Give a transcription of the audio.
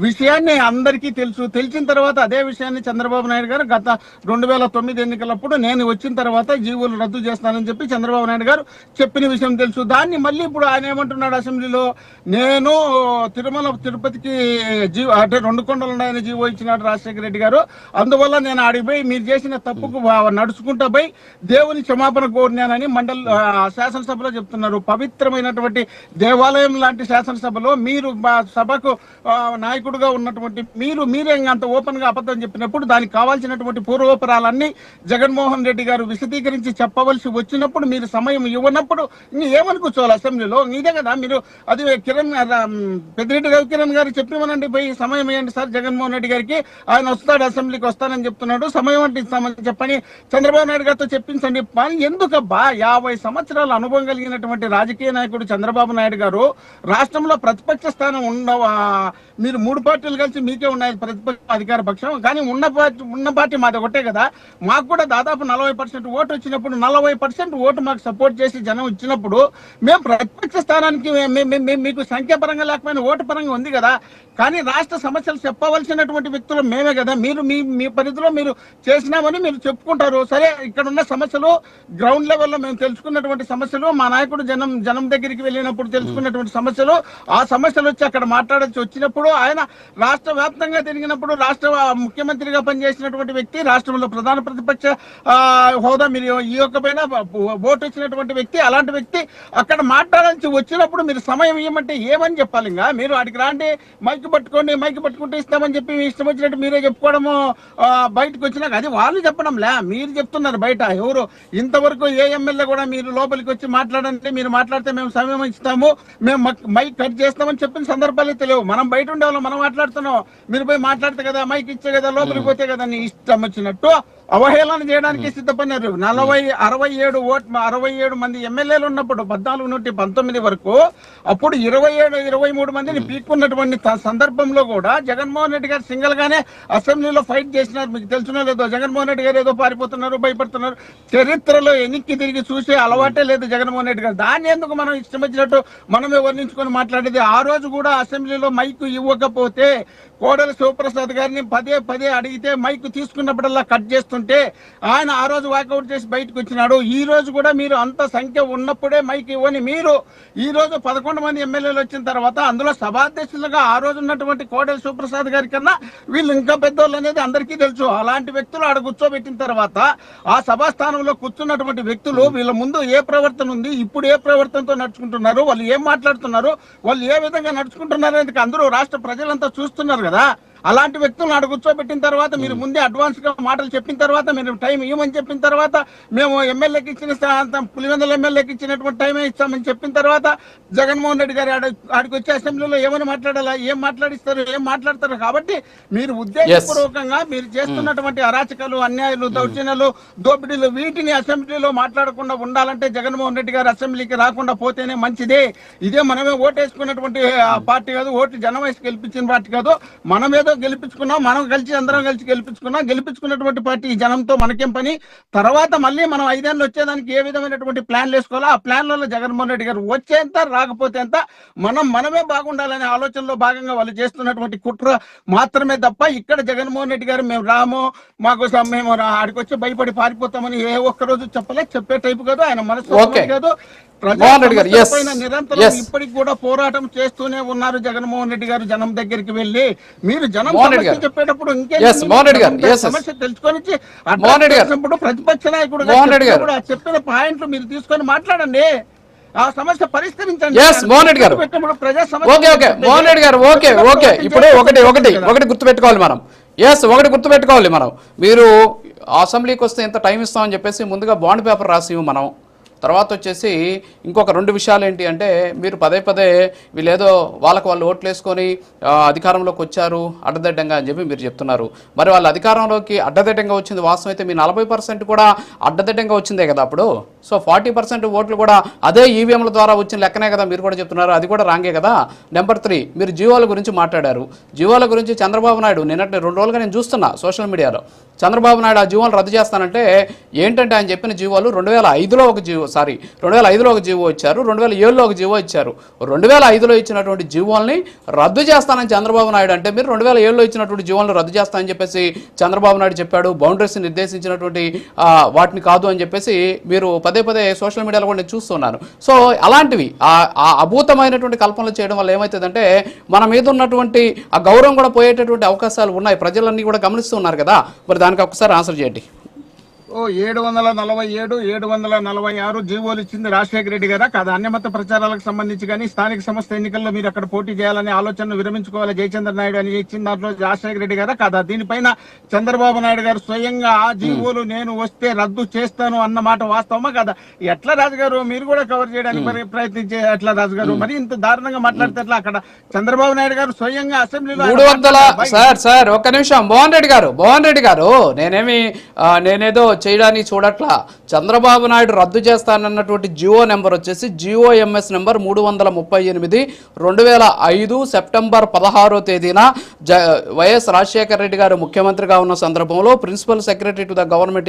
విషయాన్ని అందరికీ తెలిసిన తర్వాత అదే విషయాన్ని చంద్రబాబు నాయుడు గారు గత 2009 ఎన్నికలప్పుడు నేను వచ్చిన తర్వాత జీవోలు రద్దు చేస్తానని చెప్పి చంద్రబాబు నాయుడు గారు చెప్పిన విషయం తెలుసు. దాన్ని మళ్ళీ ఇప్పుడు ఆయన ఏమంటున్నాడు అసెంబ్లీలో, నేను తిరుపతికి అంటే 2 కొండలు ఉన్నాయని జీవో ఇచ్చినాడు రాజశేఖర రెడ్డి గారు, అందువల్ల నేను ఆడిపోయి మీరు చేసిన తప్పుకు నడుచుకుంటా పోయి దేవుని క్షమాపణ కోరినానని శాసనసభలో చెప్తున్నారు. పవిత్రమైనటువంటి దేవాలయం లాంటి శాసనసభలో మీరు సభకు నాయకుడుగా ఉన్నటువంటి మీరే అంత ఓపెన్ గా అబద్ధం చెప్పినప్పుడు దానికి కావాల్సినటువంటి పూర్వోపరాలన్నీ జగన్మోహన్ రెడ్డి గారు విశదీకరించి చెప్పవలసి వచ్చినప్పుడు మీరు సమయం ఇవ్వనప్పుడు ఏమని కూర్చోవాలి అసెంబ్లీలో? ఇదే కదా మీరు అది పెద్దిరెడ్డి రవికిరణ్ గారు చెప్పిమనండి, పోయి సమయం ఇవ్వండి సార్ జగన్మోహన్ రెడ్డి గారికి, ఆయన వస్తాడు అసెంబ్లీకి వస్తానని చెప్తున్నాడు, సమయం అంటే ఇస్తామని చెప్పని చంద్రబాబు నాయుడు గారితో చెప్పించండి. ఎందుకబ్బా 50 సంవత్సరాల అనుభవం కలిగినటువంటి రాజకీయ నాయకుడు చంద్రబాబు నాయుడు గారు రాష్ట్రంలో ప్రతిపక్ష స్థానం మీరు 3 పార్టీలు కలిసి మీకే ఉన్నాయి ప్రతిపక్ష అధికార పక్షం, కానీ ఉన్న పార్టీ మాది ఒకటే కదా. మాకు కూడా దాదాపు 40% ఓటు వచ్చినప్పుడు 40% ఓటు మాకు సపోర్ట్ చేసి జనం ఇచ్చినప్పుడు మేము ప్రతిపక్ష స్థానానికి మీకు సంఖ్యాపరంగా లేకపోయినా ఓటు పరంగా ఉంది కదా. కానీ రాష్ట్ర సమస్యలు చెప్పవలసినటువంటి వ్యక్తులు మేమే కదా. మీరు మీ పరిధిలో మీరు చేసినామని మీరు చెప్పుకుంటారు. సరే, ఇక్కడ ఉన్న సమస్యలు గ్రౌండ్ లెవెల్లో మేము తెలుసుకున్నటువంటి సమస్యలు, మా నాయకుడు జనం దగ్గరికి వెళ్ళినప్పుడు తెలుసుకున్నటువంటి సమస్యలు, ఆ సమస్యలు వచ్చి అక్కడ మాట్లాడాల్సి వచ్చినప్పుడు ఆయన రాష్ట్ర వ్యాప్తంగా తిరిగినప్పుడు రాష్ట్ర ముఖ్యమంత్రిగా పనిచేసినటువంటి వ్యక్తి, రాష్ట్రంలో ప్రధాన ప్రతిపక్ష హోదా మీరు ఈ యొక్క పైన ఓటు వచ్చినటువంటి వ్యక్తి, అలాంటి వ్యక్తి అక్కడ మాట్లాడాల్సి వచ్చినప్పుడు మీరు సమయం ఇవ్వమంటే ఏమని చెప్పాలి? ఇంకా మీరు అడిగి రాండి, మైక్ పట్టుకుంటే ఇస్తామని చెప్పి ఇష్టం వచ్చినట్టు మీరే చెప్పుకోవడము బయటకు వచ్చినాక అది వాళ్ళు చెప్పడంలే, మీరు చెప్తున్నారు బయట. ఎవరు ఇంతవరకు ఏ ఎమ్మెల్యే కూడా మీరు లోపలికి వచ్చి మాట్లాడంటే మీరు మాట్లాడితే మేము సమయం ఇస్తాము, మేము మైక్ కట్ చేస్తామని చెప్పిన సందర్భాలే తెలియవు. మనం బయట ఉండేవాళ్ళం, మనం మాట్లాడుతున్నాం, మీరు పోయి మాట్లాడితే కదా మైక్ ఇచ్చే కదా లోపలికి పోతే కదా అని ఇష్టం వచ్చినట్టు అవహేళన చేయడానికి సిద్ధపడినారు. 67 మంది ఎమ్మెల్యేలు ఉన్నప్పుడు 14 నుండి 19 వరకు అప్పుడు 23 మందిని పీక్కున్నటువంటి సందర్భంలో కూడా జగన్మోహన్ రెడ్డి గారు సింగిల్ గానే అసెంబ్లీలో ఫైట్ చేసినారు. మీకు తెలుసునో లేదో, జగన్మోహన్ రెడ్డి గారు ఏదో పారిపోతున్నారు, భయపడుతున్నారు. చరిత్రలో ఎన్నికకి తిరిగి చూసే అలవాటే లేదు జగన్మోహన్ రెడ్డి గారు. దాన్ని ఎందుకు మనం ఇష్టం వచ్చినట్టు మనమే వర్ణించుకొని మాట్లాడేది? ఆ రోజు కూడా అసెంబ్లీలో మైక్ ఇవ్వకపోతే కోడెల శివప్రసాద్ గారిని పదే అడిగితే మైక్ తీసుకున్నప్పుడల్లా కట్ చేస్తుంటే ఆయన ఆ రోజు వాకౌట్ చేసి బయటకు వచ్చినాడు. ఈ రోజు కూడా మీరు అంత సంఖ్య ఉన్నప్పుడే మైక్ ఇవ్వని మీరు ఈ రోజు 11 మంది ఎమ్మెల్యేలు వచ్చిన తర్వాత అందులో సభాధ్యక్షులుగా ఆ రోజు ఉన్నటువంటి కోడెల శివప్రసాద్ గారి కన్నా వీళ్ళు ఇంకా పెద్దోళ్ళు అనేది అందరికీ తెలుసు. అలాంటి వ్యక్తులు ఆడ కూర్చోబెట్టిన తర్వాత ఆ సభాస్థానంలో కూర్చున్నటువంటి వ్యక్తులు వీళ్ళ ముందు ఏ ప్రవర్తన ఉంది, ఇప్పుడు ఏ ప్రవర్తనతో నడుచుకుంటున్నారు, వాళ్ళు ఏం మాట్లాడుతున్నారు, వాళ్ళు ఏ విధంగా నడుచుకుంటున్నారు అనేది అందరూ రాష్ట్ర ప్రజలంతా చూస్తున్నారు కదా. అలాంటి వ్యక్తులను అక్కడ కూర్చోబెట్టిన తర్వాత మీరు ముందే అడ్వాన్స్ గా మాటలు చెప్పిన తర్వాత మీరు టైం ఇవ్వమని చెప్పిన తర్వాత మేము ఎమ్మెల్యేకి ఇచ్చిన పులివెందుల ఎమ్మెల్యేకి ఇచ్చినటువంటి టైమే ఇస్తామని చెప్పిన తర్వాత జగన్మోహన్ రెడ్డి గారు ఆడికి వచ్చే అసెంబ్లీలో ఏమని మాట్లాడాలా, ఏం మాట్లాడతారు. కాబట్టి మీరు ఉద్దేశపూర్వకంగా మీరు చేస్తున్నటువంటి అరాచకాలు, అన్యాయాలు, దౌర్జన్యాలు, దోపిడీలు వీటిని అసెంబ్లీలో మాట్లాడకుండా ఉండాలంటే జగన్మోహన్ రెడ్డి గారు అసెంబ్లీకి రాకుండా పోతేనే మంచిదే. ఇదే మనమే ఓటేసుకున్నటువంటి పార్టీ కాదు, ఓటు జనం వేసి గెలిపించిన పార్టీ కాదు. మనం ఏదో గెలిపించుకున్నాం, అందరం కలిసి గెలిపించుకున్నటువంటి పార్టీ జనంతో మనకేం పని? తర్వాత మళ్ళీ మనం 5 ఏళ్ళు వచ్చేదానికి ఏ విధమైనటువంటి ప్లాన్లు వేసుకోవాలో ఆ ప్లాన్లలో జగన్మోహన్ రెడ్డి గారు వచ్చేంత రాకపోతే ఎంత మనమే బాగుండాలనే ఆలోచనలో భాగంగా వాళ్ళు చేస్తున్నటువంటి కుట్ర మాత్రమే తప్ప ఇక్కడ జగన్మోహన్ రెడ్డి గారు మేము రాము, మాకు మేము ఆడికి వచ్చి భయపడి పారిపోతామని ఏ ఒక్కరోజు చెప్పే టైపు కాదు. ఆయన మనసు కాదు. నిరంతరం ఇప్పటికి కూడా పోరాటం చేస్తూనే ఉన్నారు జగన్మోహన్ రెడ్డి గారు జనం దగ్గరికి వెళ్ళి. మీరు జనం చెప్పేటప్పుడు సమస్య తెలుసుకొని ప్రతిపక్ష నాయకుడు చెప్పిన పాయింట్లు మీరు తీసుకొని మాట్లాడండి, ఆ సమస్య పరిష్కరించండి. ఇప్పుడు ఒకటి గుర్తుపెట్టుకోవాలి మనం. మీరు అసెంబ్లీకి వస్తే ఎంత టైం ఇస్తామని చెప్పేసి ముందుగా బాండ్ పేపర్ రాసి మనం తర్వాత వచ్చేసి ఇంకొక 2 విషయాలు ఏంటి అంటే మీరు పదే వీళ్ళేదో వాళ్ళకు వాళ్ళు ఓట్లు వేసుకొని అధికారంలోకి వచ్చారు అడ్డదిడ్డంగా అని చెప్పి మీరు చెప్తున్నారు. మరి వాళ్ళు అధికారంలోకి అడ్డదిడ్డంగా వచ్చింది వాస్తవం అయితే మీ 40% కూడా అడ్డదిడ్డంగా వచ్చిందే కదా అప్పుడు. సో 40% ఓట్లు కూడా అదే ఈవీఎంల ద్వారా వచ్చిన లెక్కనే కదా మీరు కూడా చెప్తున్నారు, అది కూడా రాంగే కదా. నెంబర్ 3, మీరు జీవోల గురించి మాట్లాడారు. జీవోల గురించి చంద్రబాబు నాయుడు నిన్నటి 2 రోజులుగా నేను చూస్తున్నా సోషల్ మీడియాలో, చంద్రబాబు నాయుడు ఆ జీవోలు రద్దు చేస్తానంటే ఏంటంటే ఆయన చెప్పిన జీవోలు 2005లో ఒక జీవో 2005లో ఒక జీవో ఇచ్చారు, 2007లో ఒక జీవో ఇచ్చారు. 2005లో ఇచ్చినటువంటి జీవోల్ని రద్దు చేస్తానని చంద్రబాబు నాయుడు అంటే మీరు 2007లో ఇచ్చినటువంటి జీవోలను రద్దు చేస్తానని చెప్పేసి చంద్రబాబు నాయుడు చెప్పాడు. బౌండరీస్ నిర్దేశించినటువంటి వాటిని కాదు అని చెప్పేసి మీరు పదే పదే సోషల్ మీడియాలో కూడా నేను చూస్తున్నాను. సో అలాంటివి ఆ అభూతమైనటువంటి కల్పనలు చేయడం వల్ల ఏమవుతుందంటే మన మీద ఉన్నటువంటి ఆ గౌరవం కూడా పోయేటటువంటి అవకాశాలు ఉన్నాయి. ప్రజలన్నీ కూడా గమనిస్తున్నారు కదా. మరి దానికి ఒకసారి ఆన్సర్ చేయండి. 747, 746 జీవోలు ఇచ్చింది రాజశేఖర రెడ్డి గారా కాదు? అన్యమత ప్రచారాలకు సంబంధించి కానీ స్థానిక సంస్థ ఎన్నికల్లో మీరు అక్కడ పోటీ చేయాలనే ఆలోచనను విరమించుకోవాలి జయచంద్ర నాయుడు అని ఇచ్చిన దాంట్లో రాజశేఖర రెడ్డి గారా కాదా? దీనిపైన చంద్రబాబు నాయుడు గారు స్వయంగా ఆ జీవోలు నేను వస్తే రద్దు చేస్తాను అన్న మాట వాస్తవమా కదా? ఎట్లా రాజుగారు మీరు కూడా కవర్ చేయడానికి మరి ప్రయత్నించే ఎట్లా రాజుగారు మరి ఇంత దారుణంగా మాట్లాడితే ఎట్లా? అక్కడ చంద్రబాబు నాయుడు గారు స్వయంగా అసెంబ్లీలో 300 సార్ ఒక్క నిమిషం మోహన్ రెడ్డి గారు నేనేదో చేయడానికి చూడట్లా. చంద్రబాబు నాయుడు రద్దు చేస్తానన్నటువంటి జియో నెంబర్ వచ్చేసి GOMS నెంబర్ 338 2005 సెప్టెంబర్ 16వ తేదీన వైఎస్ రాజశేఖర రెడ్డి గారు ముఖ్యమంత్రిగా ఉన్న సందర్భంలో principal secretary to the government